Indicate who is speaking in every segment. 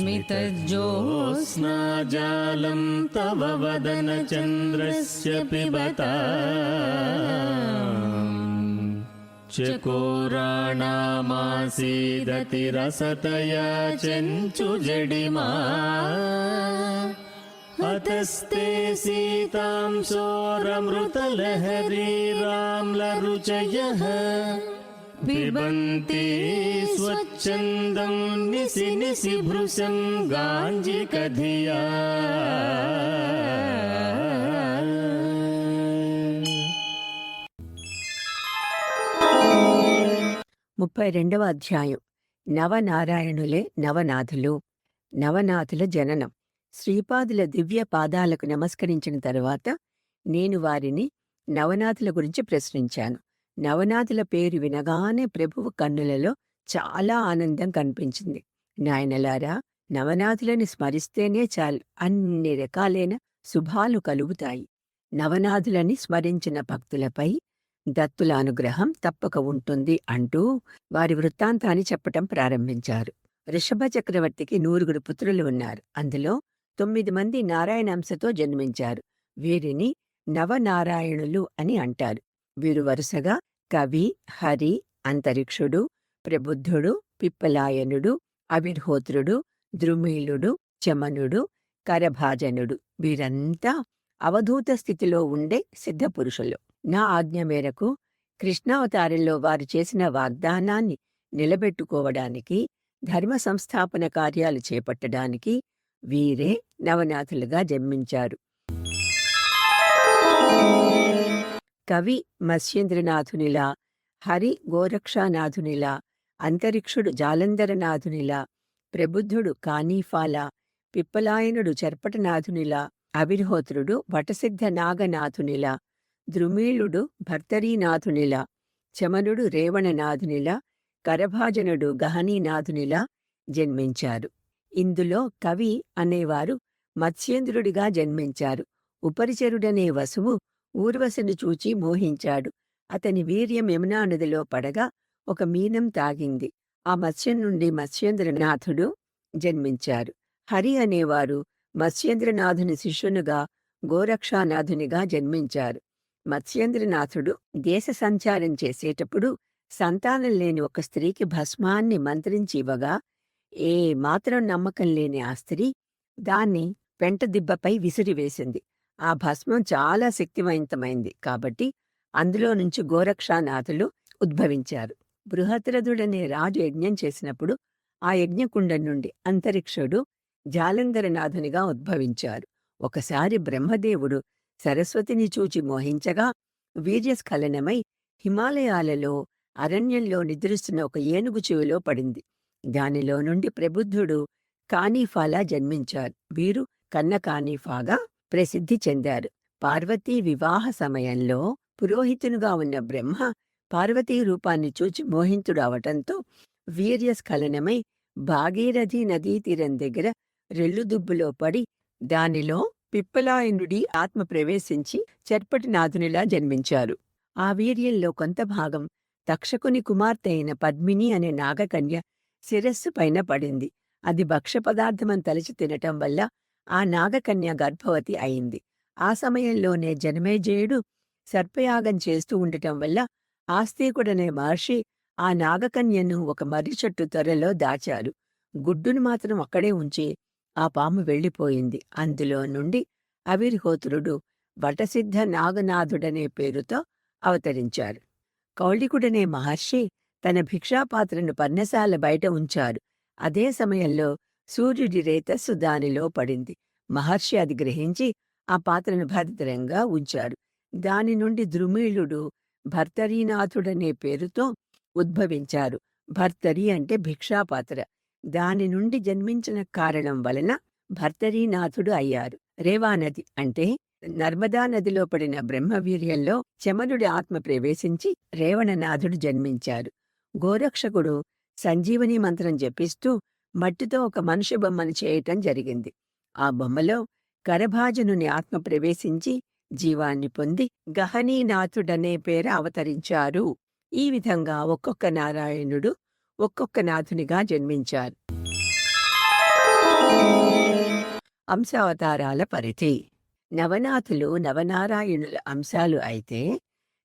Speaker 1: स्मितज्योत्स्नाजालं तव वदनचन्द्रस्य पिबता चकोराणामासीदतिरसतया चञ्चुजडिमा हतस्ते सीतां सोरमृतलहरीराम्लरुचयः पिबन्ति स्वच्छन्दं निसि निसि भृशं गाञ्जिकधिया।
Speaker 2: 32వ అధ్యాయం. నవనారాయణులే నవనాథులు. నవనాథుల జననం. శ్రీపాదుల దివ్య పాదాలకు నమస్కరించిన తరువాత నేను వారిని నవనాథుల గురించి ప్రశ్నించాను. నవనాథుల పేరు వినగానే ప్రభువు కన్నులలో చాలా ఆనందం కనిపించింది. నాయనలారా, నవనాథులని స్మరిస్తేనే చాలు, అన్ని రకాలైన శుభాలు కలుగుతాయి. నవనాథులని స్మరించిన భక్తులపై దత్తుల అనుగ్రహం తప్పక ఉంటుంది అంటూ వారి వృత్తాంతాన్ని చెప్పటం ప్రారంభించారు. ఋషభ చక్రవర్తికి 9 పుత్రులు ఉన్నారు. అందులో 9 మంది నారాయణాంశతో జన్మించారు. వీరిని నవనారాయణులు అని అంటారు. వీరు వరుసగా కవి, హరి, అంతరిక్షుడు, ప్రబుద్ధుడు, పిప్పలాయనుడు, అవిర్హోత్రుడు, ద్రుమీలుడు, చమనుడు, కరభాజనుడు. వీరంతా అవధూత స్థితిలో ఉండే సిద్ధపురుషులు. నా ఆజ్ఞ మేరకు కృష్ణావతారంలో వారు చేసిన వాగ్దానాన్ని నిలబెట్టుకోవడానికి, ధర్మ సంస్థాపన కార్యాలు చేపట్టడానికి వీరే నవనాథులుగా జన్మించారు. కవి మత్స్యేంద్రనాథునిలా, హరి గోరక్షానాథునిలా, అంతరిక్షుడు జాలంధరనాథునిలా, ప్రబుద్ధుడు కానీఫాలా, పిప్పలాయనుడు చర్పటనాథునిలా, అవిర్హోత్రుడు వటసిద్ధ నాగనాథునిలా, ద్రుమీళుడు భర్తరీనాథునిలా, చమనుడు రేవణనాథునిలా, కరభాజనుడు గహనీనాథునిలా జన్మించారు. ఇందులో కవి అనేవారు మత్స్యేంద్రుడిగా జన్మించారు. ఉపరిచరుడనే వసువు ఊర్వశిని చూచి మోహించాడు. అతని వీర్యం యమునా నదిలో పడగా ఒక మీనం తాగింది. ఆ మత్స్యం నుండి మత్స్యేంద్రనాథుడు జన్మించారు. హరి అనేవారు మత్స్యేంద్రనాథుని శిష్యునుగా గోరక్షానాథునిగా జన్మించారు. మత్స్యేంద్రనాథుడు దేశ సంచారం చేసేటప్పుడు సంతానం లేని ఒక స్త్రీకి భస్మాన్ని మంత్రించి ఇవ్వగా ఏ మాత్రం నమ్మకం లేని ఆ స్త్రీ దాన్ని పెంటదిబ్బపై విసిరివేసింది. ఆ భస్మం చాలా శక్తివంతమైంది కాబట్టి అందులో నుంచి గోరక్షానాథులు ఉద్భవించారు. బృహద్రథుడనే రాజు యజ్ఞం చేసినప్పుడు ఆ యజ్ఞకుండం నుండి అంతరిక్షుడు జాలంధరనాథునిగా ఉద్భవించారు. ఒకసారి బ్రహ్మదేవుడు సరస్వతిని చూచి మోహించగా వీర్యస్ఖలనమై హిమాలయాలలో అరణ్యంలో నిద్రిస్తున్న ఒక ఏనుగు చెవిలో పడింది. దానిలో నుండి ప్రబుద్ధుడు కానీఫాలా జన్మించారు. వీరు కన్న కానీఫాగా ప్రసిద్ధి చెందారు. పార్వతీ వివాహ సమయంలో పురోహితునిగా ఉన్న బ్రహ్మ పార్వతీ రూపాన్ని చూచి మోహితుడు అవటంతో వీర్యస్ఖలనమై భాగీరథి నదీ తీరం దగ్గర రెల్లుదుబ్బులో పడి దానిలో పిప్పలాయనుడి ఆత్మ ప్రవేశించి చర్పటినాథునిలా జన్మించారు. ఆ వీర్యంలో కొంత భాగం తక్షకుని కుమార్తె అయిన పద్మిని అనే నాగకన్య శిరస్సు పైన పడింది. అది భక్ష్య పదార్థమని తలచి తినటం వల్ల ఆ నాగకన్య గర్భవతి అయింది. ఆ సమయంలోనే జనమేజయుడు సర్పయాగం చేస్తూ ఉండటం వల్ల ఆస్తికుడనే మహర్షి ఆ నాగకన్యను ఒక మర్రి చెట్టు త్వరలో దాచారు. గుడ్డును మాత్రం అక్కడే ఉంచి ఆ పాము వెళ్ళిపోయింది. అందులో నుండి అవిర్హోత్రుడు వటసిద్ధ నాగనాథుడనే పేరుతో అవతరించారు. కౌళికుడనే మహర్షి తన భిక్షాపాత్రను పర్ణశాల బయట ఉంచారు. అదే సమయంలో సూర్యుడి రేతస్సు దానిలో పడింది. మహర్షి అది గ్రహించి ఆ పాత్రను భద్రంగా ఉంచారు. దాని నుండి ద్రుమీళుడు భర్తరీనాథుడనే పేరుతో ఉద్భవించారు. భర్తరి అంటే భిక్షాపాత్ర. దాని నుండి జన్మించిన కారణం వలన భర్తరీనాథుడు అయ్యారు. రేవానది అంటే నర్మదా నదిలో పడిన బ్రహ్మవీర్యంలో చమనుడి ఆత్మ ప్రవేశించి రేవణనాథుడు జన్మించారు. గోరక్షకుడు సంజీవని మంత్రం జపిస్తూ మట్టితో ఒక మనిషి బొమ్మను చేయటం జరిగింది. ఆ బొమ్మలో కరభాజనుని ఆత్మ ప్రవేశించి జీవాన్ని పొంది గహనీనాథుడనే పేర అవతరించారు. ఈ విధంగా ఒక్కొక్క నారాయణుడు ఒక్కొక్క నాథునిగా జన్మించారు. అంశావతారాల పరిధి. నవనాథులు నవనారాయణుల అంశాలు అయితే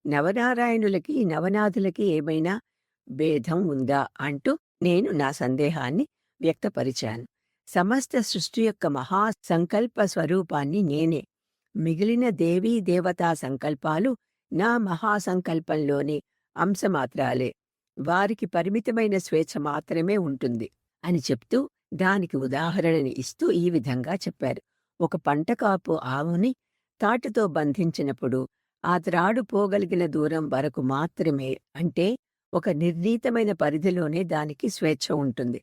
Speaker 2: నవనారాయణులకి నవనాథులకి ఏమైనా భేదం ఉందా అంటూ నేను నా సందేహాన్ని వ్యక్తపరిచాను. సమస్త సృష్టి యొక్క మహా సంకల్ప స్వరూపాన్ని నేనే. మిగిలిన దేవీ దేవతా సంకల్పాలు నా మహాసంకల్పంలోని అంశమాత్రాలే. వారికి పరిమితమైన స్వేచ్ఛ మాత్రమే ఉంటుంది అని చెప్తూ దానికి ఉదాహరణని ఇస్తూ ఈ విధంగా చెప్పారు. ఒక పంటకాపు ఆవుని తాటుతో బంధించినప్పుడు ఆ త్రాడు పోగలిగిన దూరం వరకు మాత్రమే, అంటే ఒక నిర్ణీతమైన పరిధిలోనే దానికి స్వేచ్ఛ ఉంటుంది.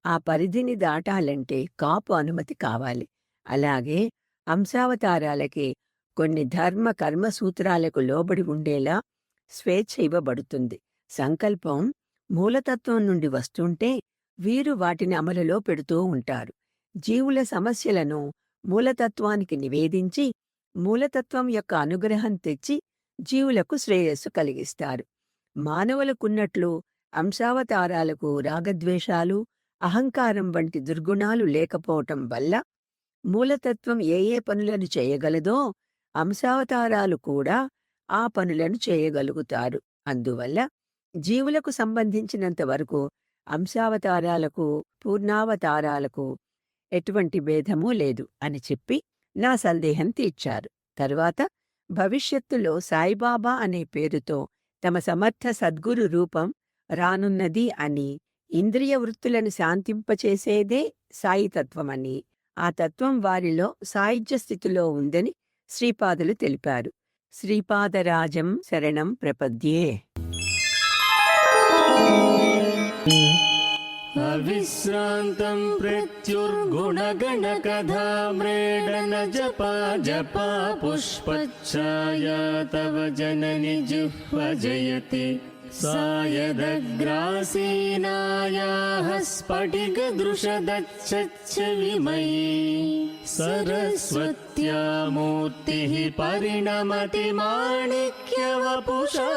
Speaker 2: ఆ పరిధిని దాటాలంటే కాపు అనుమతి కావాలి. అలాగే అంశావతారాలకి కొన్ని ధర్మ కర్మ సూత్రాలకు లోబడి ఉండేలా స్వేచ్ఛ ఇవ్వబడుతుంది. సంకల్పం మూలతత్వం నుండి వస్తుంటే వీరు వాటిని అమలులో పెడుతూ ఉంటారు. జీవుల సమస్యలను మూలతత్వానికి నివేదించి మూలతత్వం యొక్క అనుగ్రహం తెచ్చి జీవులకు శ్రేయస్సు కలిగిస్తారు. మానవులకున్నట్లు అంశావతారాలకు రాగద్వేషాలు, అహంకారం వంటి దుర్గుణాలు లేకపోవటం వల్ల మూలతత్వం ఏ ఏ పనులను చేయగలదో అంశావతారాలు కూడా ఆ పనులను చేయగలుగుతారు. అందువల్ల జీవులకు సంబంధించినంత వరకు అంశావతారాలకు పూర్ణావతారాలకు ఎటువంటి భేదమూ లేదు అని చెప్పి నా సందేహం తీర్చారు. తరువాత భవిష్యత్తులో సాయిబాబా అనే పేరుతో తమ సమర్థ సద్గురు రూపం రానున్నది అని, ఇంద్రియ వృత్తులను శాంతింపచేసేదే సాయితత్వమని, ఆ తత్వం వారిలో సాయుజ్య స్థితిలో ఉందని శ్రీపాదులు తెలిపారు. శ్రీపాదరాజం శరణం ప్రపద్యే.
Speaker 1: అవిశ్రాంతం ప్రత్యుర్గుణగణకథామ్రేడన జపా జపా పుష్పచ్ఛాయా తవ జనని జిహ్వ జయతి సాయదగ్రాసీనాయాః స్ఫటికదృశదచ్చచ్చ విమయీ సరస్వత్యా మూర్తిః పరిణమతి మాణిక్యవపుషా.